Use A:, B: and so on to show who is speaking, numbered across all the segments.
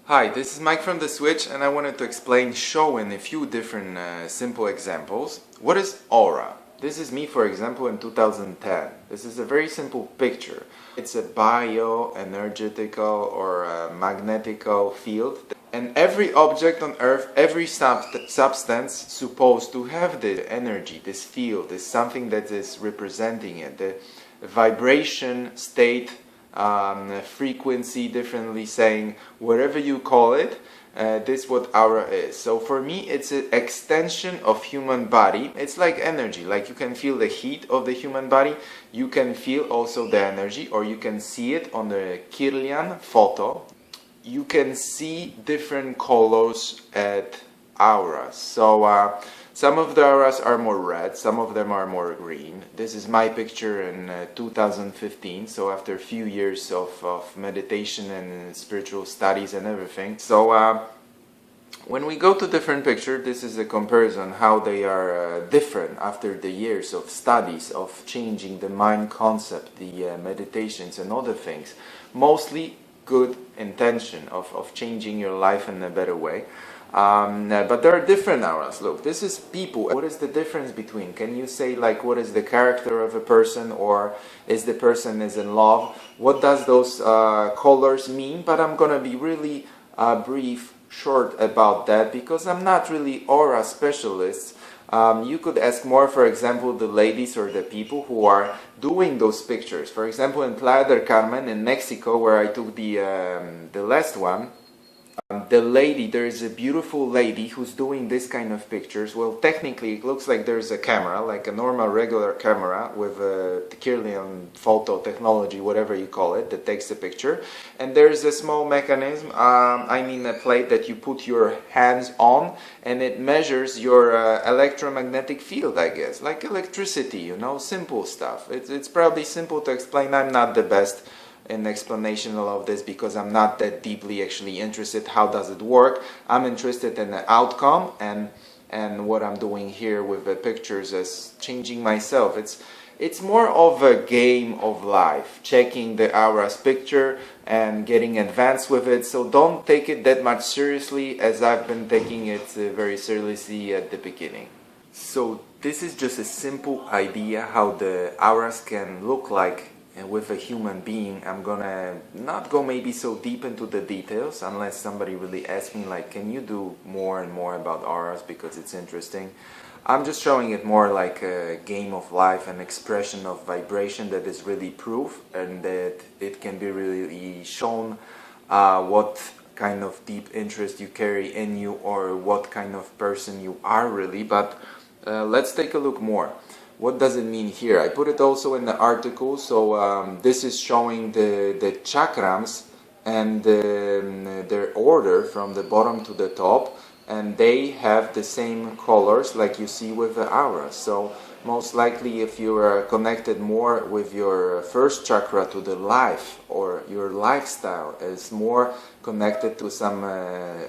A: Hi, this is Mike from The Switch, and I wanted to show in a few different simple examples. What is aura? This is me, for example, in 2010. This is a very simple picture. It's a bioenergetical or a magnetical field. And every object on Earth, every substance supposed to have this energy, this field, this something that is representing it. The vibration, state, frequency, differently saying, whatever you call it, this is what aura is. So for me, it's an extension of human body. It's like energy, like you can feel the heat of the human body, you can feel also the energy, or you can see it on the Kirlian photo. You can see different colors at auras. So some of the auras are more red, some of them are more green. This is my picture in 2015, so after a few years of meditation and spiritual studies and everything. So when we go to different pictures, this is a comparison how they are different after the years of studies, of changing the mind concept, the meditations and other things. Mostly good intention of changing your life in a better way. But there are different auras. Look, this is people. What is the difference between? Can you say like what is the character of a person, or is the person is in love? What does those colors mean? But I'm gonna be really brief, short about that because I'm not really aura specialist. You could ask more, for example, the ladies or the people who are doing those pictures. For example, in Playa del Carmen in Mexico, where I took the last one, the lady, there is a beautiful lady who's doing this kind of pictures. Well, technically it looks like there's a camera, like a normal regular camera with a Kirlian photo technology, whatever you call it, that takes a picture. And there's a small mechanism, a plate that you put your hands on, and it measures your electromagnetic field, I guess, like electricity, you know, simple stuff. It's probably simple to explain. I'm not the best in explanation of this because I'm not that deeply actually interested how does it work. I'm interested in the outcome and what I'm doing here with the pictures is changing myself. It's more of a game of life, checking the aura's picture and getting advanced with it. So don't take it that much seriously as I've been taking it very seriously at the beginning. So this is just a simple idea how the auras can look like with a human being. I'm gonna not go maybe so deep into the details unless somebody really asks me like, can you do more and more about auras because it's interesting. I'm just showing it more like a game of life, an expression of vibration that is really proof and that it can be really shown what kind of deep interest you carry in you or what kind of person you are really. But let's take a look more. What does it mean here? I put it also in the article. So this is showing the chakrams and their order from the bottom to the top, and they have the same colors like you see with the aura. So most likely if you are connected more with your first chakra to the life, or your lifestyle is more connected to some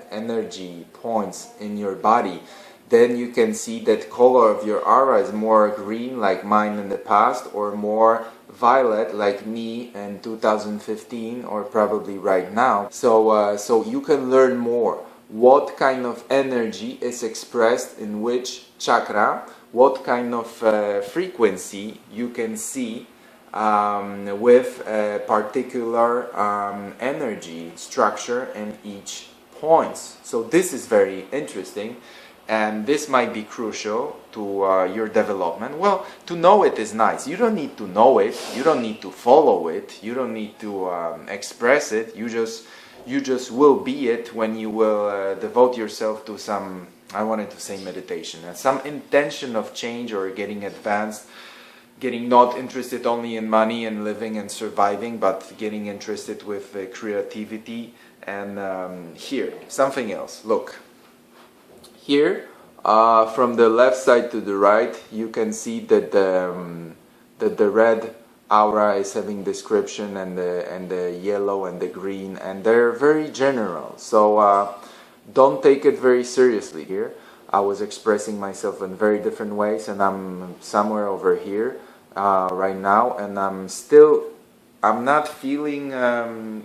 A: energy points in your body, then you can see that color of your aura is more green like mine in the past, or more violet like me in 2015 or probably right now. So you can learn more what kind of energy is expressed in which chakra, what kind of frequency you can see with a particular energy structure in each point. So this is very interesting. And this might be crucial to your development. Well, to know it is nice. You don't need to know it. You don't need to follow it. You don't need to express it. You just will be it when you will devote yourself to some, I wanted to say meditation, and some intention of change or getting advanced, getting not interested only in money and living and surviving, but getting interested with creativity. And here, something else. Look. Here, from the left side to the right, you can see that the red aura is having description, and the yellow and the green, and they're very general. So don't take it very seriously here. I was expressing myself in very different ways, and I'm somewhere over here right now, and I'm still I'm not feeling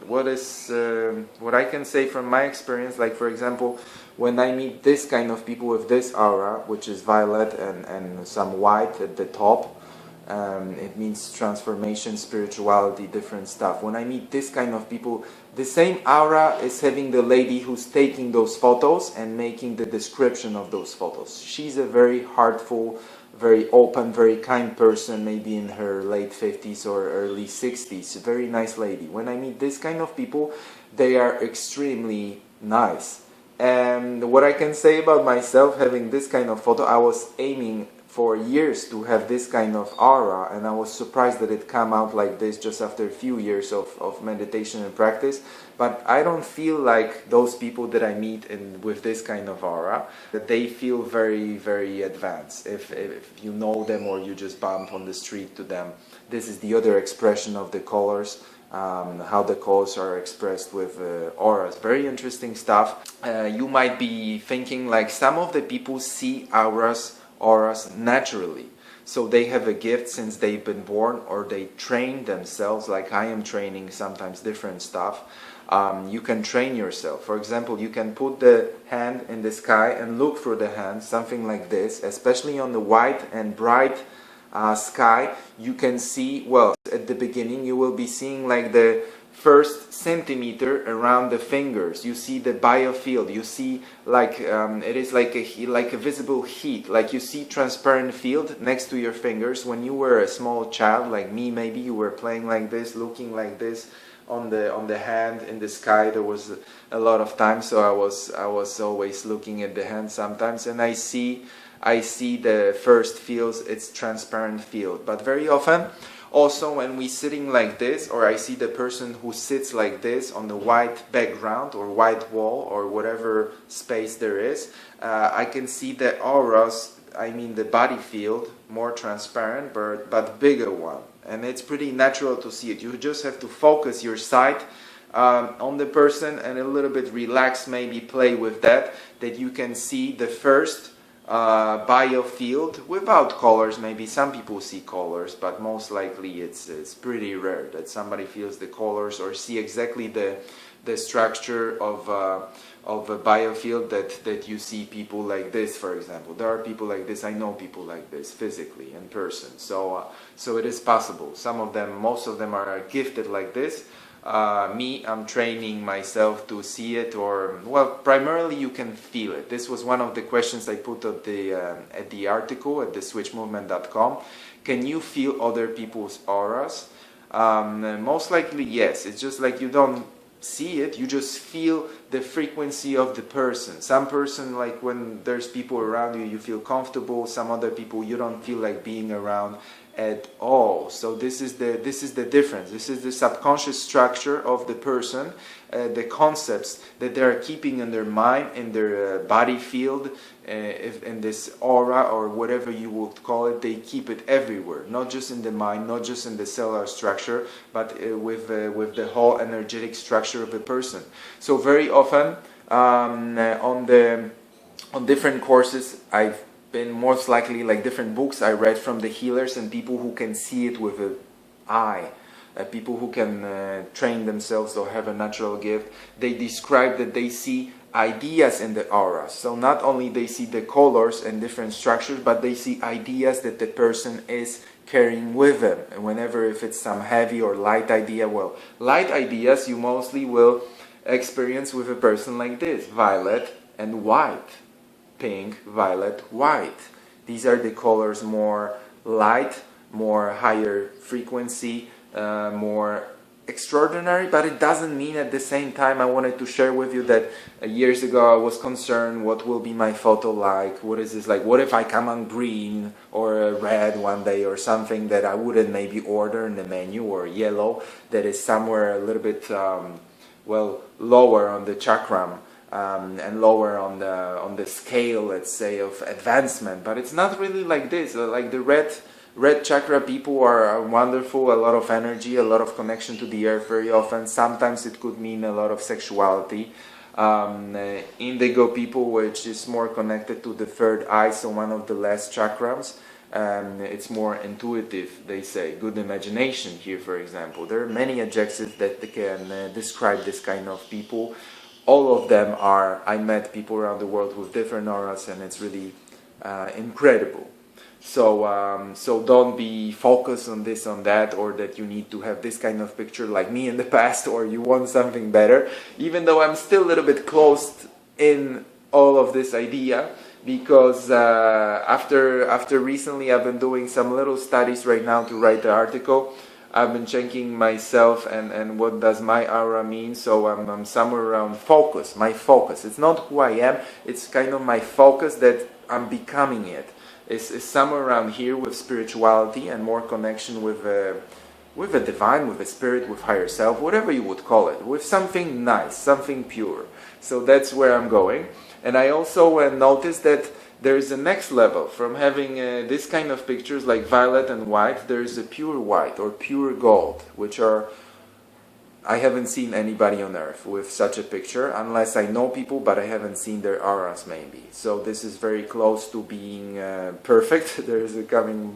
A: what I can say from my experience. Like for example, when I meet this kind of people with this aura, which is violet and some white at the top, it means transformation, spirituality, different stuff. When I meet this kind of people, the same aura is having the lady who's taking those photos and making the description of those photos. She's a very heartful, very open, very kind person, maybe in her late 50s or early 60s. A very nice lady. When I meet this kind of people, they are extremely nice. And what I can say about myself having this kind of photo, I was aiming for years to have this kind of aura, and I was surprised that it came out like this just after a few years of meditation and practice. But I don't feel like those people that I meet with this kind of aura, that they feel very, very advanced. If you know them or you just bump on the street to them, this is the other expression of the colors. How the colors are expressed with auras. Very interesting stuff. You might be thinking like some of the people see auras naturally. So they have a gift since they've been born, or they train themselves, like I am training sometimes different stuff. You can train yourself. For example, you can put the hand in the sky and look through the hand, something like this, especially on the white and bright sky. You can see, well, at the beginning you will be seeing like the first centimeter around the fingers. You see the biofield. You see like it is like a visible heat, like you see transparent field next to your fingers. When you were a small child like me, maybe you were playing like this, looking like this on the hand in the sky. There was a lot of time, so I was always looking at the hand sometimes, and I see the first fields. It's transparent field. But very often also when we sitting like this, or I see the person who sits like this on the white background or white wall or whatever space there is, I can see the auras, I mean the body field, more transparent but bigger one. And it's pretty natural to see it. You just have to focus your sight on the person and a little bit relax, maybe play with that you can see the first biofield without colors. Maybe some people see colors, but most likely it's pretty rare that somebody feels the colors or see exactly the structure of a biofield that you see people like this, for example. There are people like this. I know people like this physically in person. So it is possible. Some of them, most of them are gifted like this. Me, I'm training myself to see it, or, well, primarily you can feel it. This was one of the questions I put at the article at theswitchmovement.com. Can you feel other people's auras? Most likely yes. It's just like you don't see it, you just feel the frequency of the person. Some person, like when there's people around you, you feel comfortable. Some other people you don't feel like being around at all. So this is the difference. This is the subconscious structure of the person, the concepts that they are keeping in their mind, in their body field, in this aura or whatever you would call it. They keep it everywhere, not just in the mind, not just in the cellular structure, but with the whole energetic structure of the person. So very often on different courses, I've been most likely like different books I read from the healers and people who can see it with an eye, people who can train themselves or have a natural gift. They describe that they see ideas in the aura. So not only they see the colors and different structures, but they see ideas that the person is carrying with them. And whenever, if it's some heavy or light idea, well, light ideas you mostly will experience with a person like this, violet and white. Pink, violet, white. These are the colors more light, more higher frequency, more extraordinary, but it doesn't mean at the same time. I wanted to share with you that years ago I was concerned, what will be my photo like? What is this like? What if I come on green or red one day or something that I wouldn't maybe order in the menu, or yellow that is somewhere a little bit well, lower on the chakram. And lower on the scale, let's say, of advancement. But it's not really like this. Like the red chakra people are wonderful, a lot of energy, a lot of connection to the earth very often. Sometimes it could mean a lot of sexuality. Indigo people, which is more connected to the third eye, so one of the last chakrams, It's more intuitive, they say. Good imagination here, for example. There are many adjectives that can describe this kind of people. All of them are, I met people around the world with different auras, and it's really incredible. So don't be focused on this, on that, or that you need to have this kind of picture like me in the past, or you want something better. Even though I'm still a little bit closed in all of this idea, because after recently I've been doing some little studies right now to write the article. I've been checking myself and what does my aura mean. So I'm somewhere around focus, my focus. It's not who I am, it's kind of my focus that I'm becoming it. It's somewhere around here with spirituality and more connection with the divine, with a spirit, with higher self, whatever you would call it, with something nice, something pure. So that's where I'm going. And I also noticed that there is a next level. From having this kind of pictures like violet and white, there is a pure white or pure gold, which are, I haven't seen anybody on earth with such a picture, unless I know people, but I haven't seen their auras maybe. So this is very close to being perfect. There is coming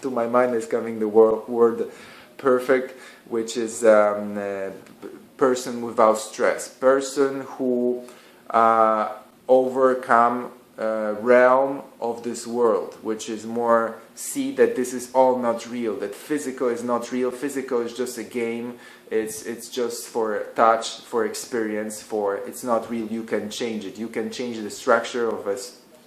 A: to my mind is coming the word perfect, which is person without stress, person who overcome realm of this world, which is more see that this is all not real, that physical is not real, physical is just a game, it's just for touch, for experience, for it's not real. You can change it, you can change the structure of a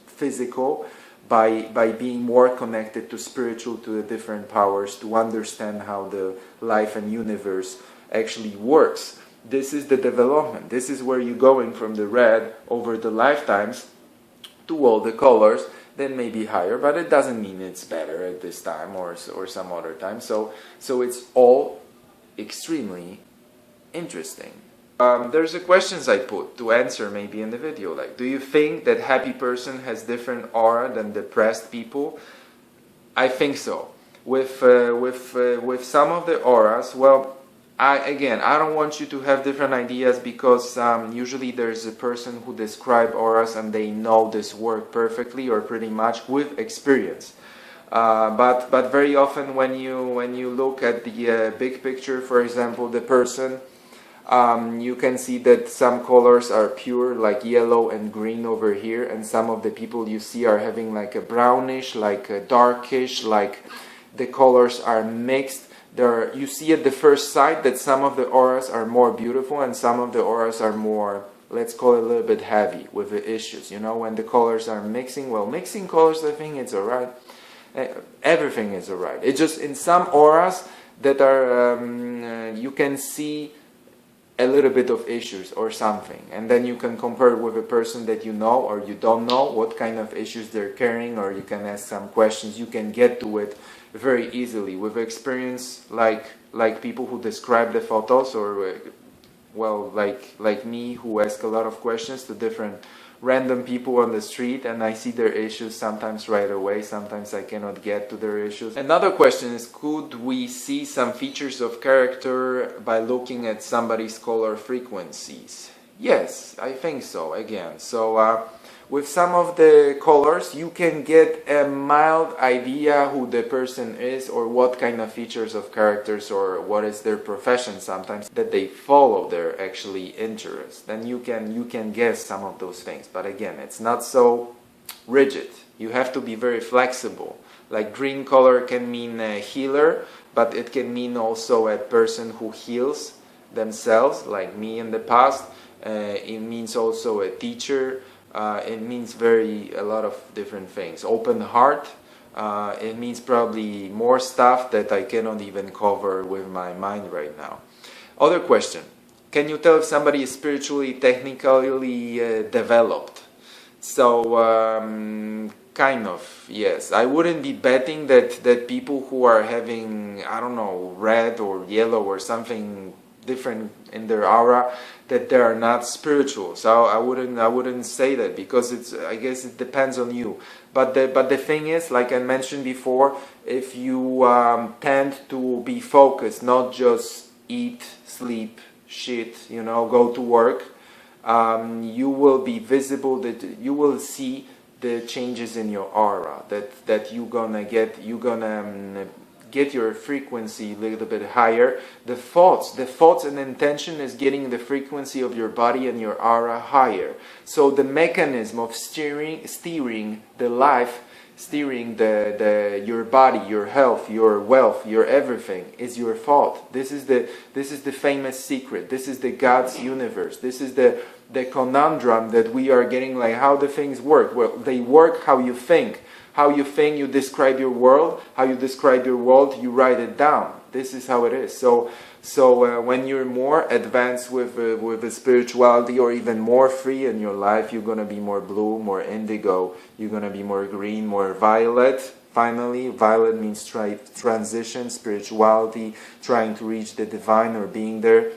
A: physical by being more connected to spiritual, to the different powers, to understand how the life and universe actually works. This is the development. This is where you're going from the red over the lifetimes to all the colors. Then maybe higher, but it doesn't mean it's better at this time or some other time. So it's all extremely interesting. There's a questions I put to answer maybe in the video, like, do you think that happy person has different aura than depressed people? I think so. With some of the auras, well, I don't want you to have different ideas, because usually there's a person who describe auras and they know this work perfectly or pretty much with experience. But very often when you look at the big picture, for example, the person, you can see that some colors are pure, like yellow and green over here, and some of the people you see are having like a brownish, like a darkish, like the colors are mixed. You see at the first sight that some of the auras are more beautiful and some of the auras are more, let's call it a little bit heavy with the issues. You know, when the colors are mixing, well, mixing colors, I think it's alright. Everything is alright. It's just in some auras that are, you can see a little bit of issues or something, and then you can compare it with a person that you know or you don't know what kind of issues they're carrying, or you can ask some questions. You can get to it very easily with experience, like people who describe the photos, or well, like me, who ask a lot of questions to different random people on the street, and I see their issues sometimes right away, sometimes I cannot get to their issues. Another question is, could we see some features of character by looking at somebody's color frequencies? Yes, I think so, again. So with some of the colors you can get a mild idea who the person is, or what kind of features of characters, or what is their profession sometimes that they follow, their actually interests. Then you can guess some of those things, but again, it's not so rigid. You have to be very flexible. Like green color can mean a healer, but it can mean also a person who heals themselves, like me in the past. It means also a teacher. It means a lot of different things. Open heart, it means probably more stuff that I cannot even cover with my mind right now. Other question, can you tell if somebody is spiritually, technically developed? So, kind of, yes. I wouldn't be betting that people who are having, I don't know, red or yellow or something different in their aura, that they are not spiritual. So I wouldn't say that, because I guess it depends on you. But the thing is, like I mentioned before, if you tend to be focused, not just eat, sleep, shit, you know, go to work, you will be visible, that you will see the changes in your aura, that you're gonna get your frequency a little bit higher. The thoughts and intention is getting the frequency of your body and your aura higher. So the mechanism of steering the life, steering your body, your health, your wealth, your everything is your thought. This is the famous secret. This is the God's universe. This is the conundrum that we are getting, like how the things work. Well, they work how you think. How you think, you describe your world. How you describe your world, you write it down. This is how it is. So when you're more advanced with the spirituality, or even more free in your life, you're gonna be more blue, more indigo. You're gonna be more green, more violet. Finally, violet means transition, spirituality, trying to reach the divine or being there.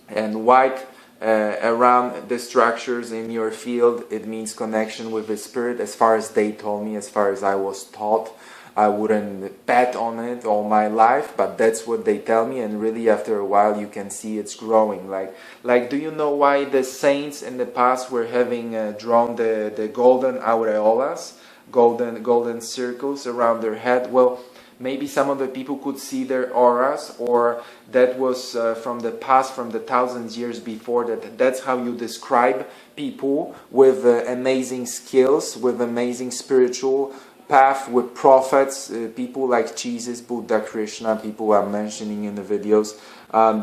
A: And white, around the structures in your field, it means connection with the spirit. As far as they told me, as far as I was taught, I wouldn't bet on it all my life, but that's what they tell me. And really, after a while, you can see it's growing. Like, do you know why the saints in the past were having drawn the golden aureolas, golden circles around their head? Well, maybe some of the people could see their auras, or that was from the past, from the thousands years before. That's how you describe people with amazing skills, with amazing spiritual path, with prophets, people like Jesus, Buddha, Krishna, people I'm mentioning in the videos.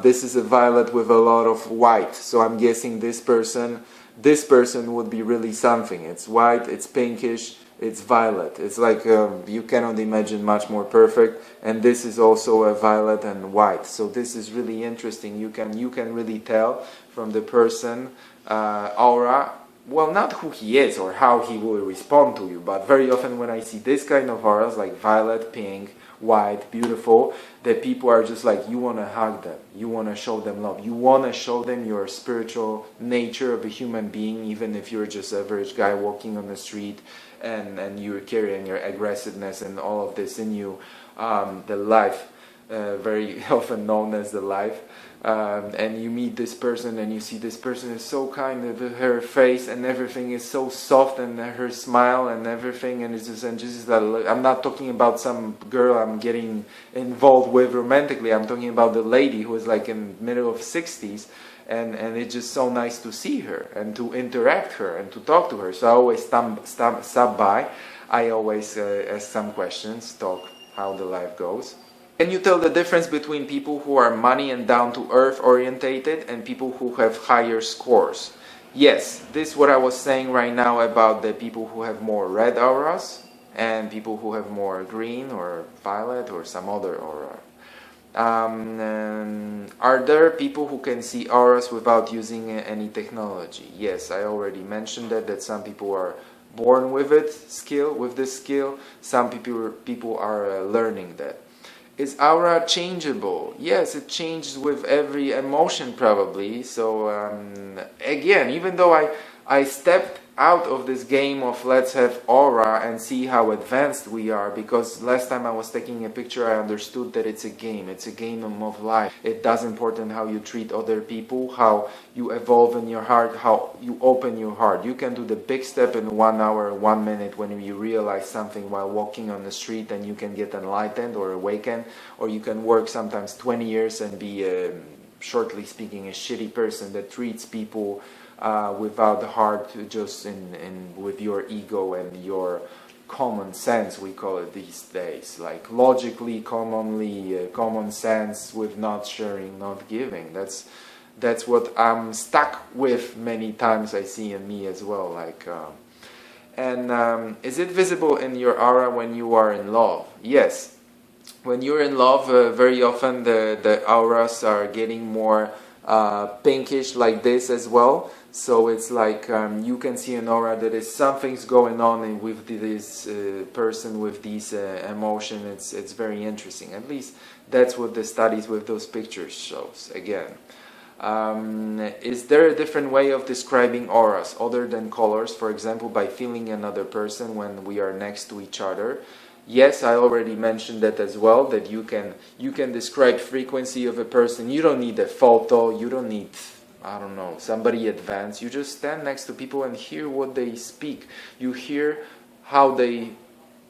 A: This is a violet with a lot of white, so I'm guessing this person would be really something. It's white, it's pinkish, it's violet. It's like you cannot imagine much more perfect. And this is also a violet and white. So this is really interesting. You can really tell from the person aura. Well, not who he is or how he will respond to you, but very often when I see this kind of auras, like violet, pink, white, beautiful, that people are just like, you want to hug them, you want to show them love, you want to show them your spiritual nature of a human being, even if you're just an average guy walking on the street and you're carrying your aggressiveness and all of this in you, the life, very often known as the life. And you meet this person and you see this person is so kind, her face and everything is so soft, and her smile and everything, and it's just that I'm not talking about some girl I'm getting involved with romantically. I'm talking about the lady who is like in middle of 60s, and it's just so nice to see her and to interact her and to talk to her. So I always stop by. I always ask some questions, talk how the life goes. Can you tell the difference between people who are money and down-to-earth orientated and people who have higher scores? Yes, this is what I was saying right now about the people who have more red auras and people who have more green or violet or some other aura. Are there people who can see auras without using any technology? Yes, I already mentioned that some people are born with this skill. Some people are learning that. Is aura changeable? Yes, it changes with every emotion probably. So again, even though I stepped out of this game of let's have aura and see how advanced we are, because last time I was taking a picture I understood that it's a game of life. It does important how you treat other people, how you evolve in your heart, how you open your heart. You can do the big step in 1 hour, 1 minute when you realize something while walking on the street, and you can get enlightened or awakened, or you can work sometimes 20 years and be shortly speaking a shitty person that treats people without the heart, just with your ego and your common sense, we call it these days, like logically, common sense, with not sharing, not giving. That's what I'm stuck with many times. I see in me as well. Like, is it visible in your aura when you are in love? Yes, when you're in love, very often the auras are getting more pinkish like this as well. So it's like you can see an aura that is something's going on with this person with these emotion. It's very interesting. At least that's what the studies with those pictures shows. Again, is there a different way of describing auras other than colors? For example, by feeling another person when we are next to each other. Yes, I already mentioned that as well, that you can describe frequency of a person. You don't need a photo, you don't need I don't know, somebody advanced. You just stand next to people and hear what they speak. You hear how they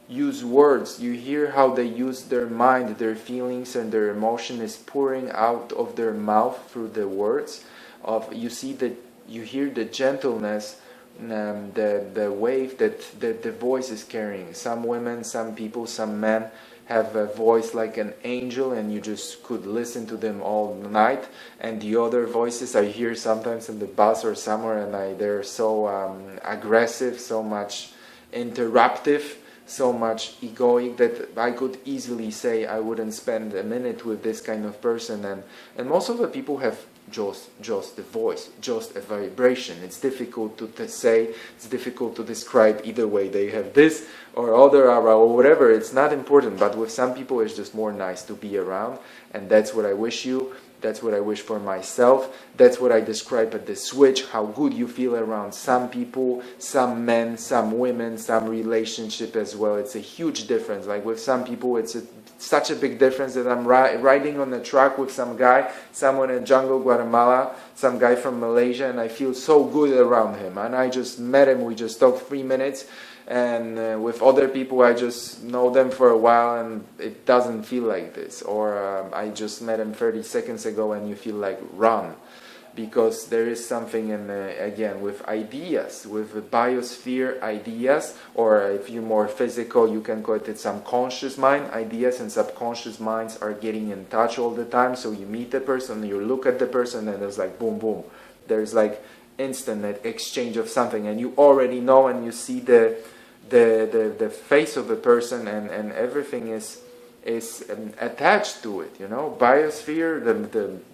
A: use words. You hear how they use their mind, their feelings, and their emotion is pouring out of their mouth through the words. You see that, you hear the gentleness, the wave that the voice is carrying. Some women, some people, some men have a voice like an angel, and you just could listen to them all night. And the other voices I hear sometimes in the bus or somewhere, and they're so aggressive, so much interruptive, so much egoic, that I could easily say I wouldn't spend a minute with this kind of person. And most of the people have just the voice, just a vibration. It's difficult to say, it's difficult to describe either way. They have this or other aura or whatever, it's not important, but with some people it's just more nice to be around, and that's what I wish you. That's what I wish for myself. That's what I describe at the switch, how good you feel around some people, some men, some women, some relationship as well. It's a huge difference. Like with some people, it's such a big difference that I'm riding on the truck with some guy, someone in jungle, Guatemala, some guy from Malaysia, and I feel so good around him. And I just met him, we just talked 3 minutes, and with other people I just know them for a while and it doesn't feel like this. Or I just met him 30 seconds ago and you feel like run, because there is something in again with ideas, with the biosphere ideas, or if you're more physical you can call it some conscious mind. Ideas and subconscious minds are getting in touch all the time. So you meet the person, you look at the person, and there's like boom boom, there's like instant exchange of something, and you already know, and you see the face of the person, and everything is attached to it, you know. Biosphere,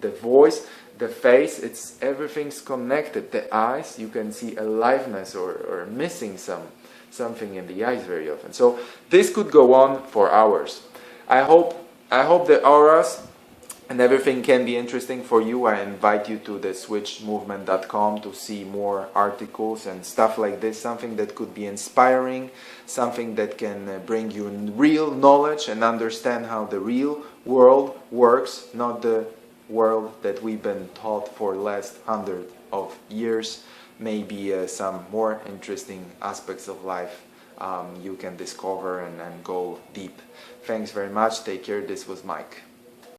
A: the voice, the face, it's everything's connected. The eyes, you can see aliveness or missing something in the eyes very often. So this could go on for hours. I hope the auras and everything can be interesting for you. I invite you to the switchmovement.com to see more articles and stuff like this, something that could be inspiring, something that can bring you real knowledge and understand how the real world works, not the world that we've been taught for the last 100 of years. Maybe some more interesting aspects of life you can discover and go deep. Thanks very much. Take care. This was Mike.